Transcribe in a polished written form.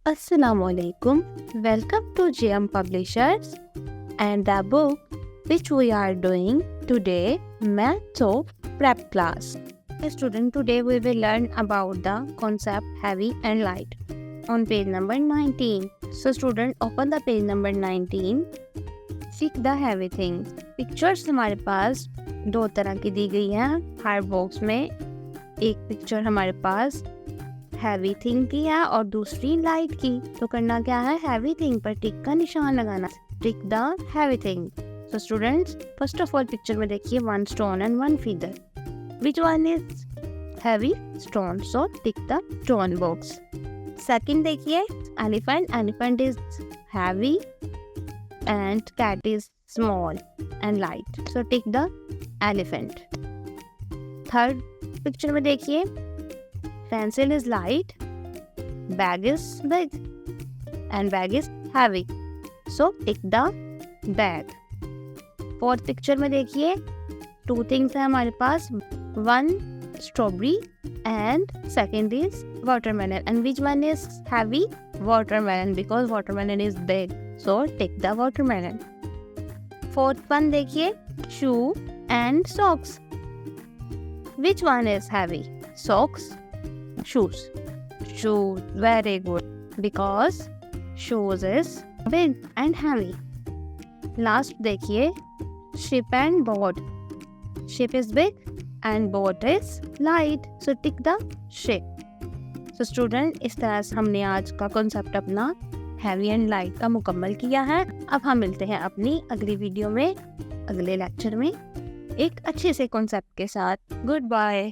Assalamualaikum. Welcome to JM Publishers and the book which we are doing today, Maths of Prep Class. Student, today we will learn about the concept heavy and light on page number 19. So student, open the page number 19. Pick the heavy things. Pictures हमारे पास दो तरह की दी गई हैं हर box में. एक picture हमारे पास heavy thing की है और दूसरी लाइट की. तो करना क्या है, हैवी थिंग पर टिक का निशान लगाना. Tick the heavy thing. So students, first of all picture में देखिए one stone and one feather. Which one is heavy? Stone. So tick the stone box. Second देखिए elephant. Elephant is heavy and cat is small and light. So tick the elephant. Third picture में देखिए pencil is light, bag is big and bag is heavy. So tick the bag. Fourth picture में देखिए two things है हमारे पास. One strawberry and second is watermelon. And which one is heavy? Watermelon, because watermelon is big. So tick the watermelon. Fourth one देखिए shoe and socks. Which one is heavy? Socks, shoes. Shoes, very good, because shoes is big and heavy. Last देखिए ship and boat. Ship is big and boat is light. So tick the ship. So student, इस तरह से हमने आज का concept अपना heavy and light का मुकम्मल किया है. अब हम मिलते हैं अपनी अगली वीडियो में, अगले लेक्चर में एक अच्छे से कॉन्सेप्ट के साथ. Good bye.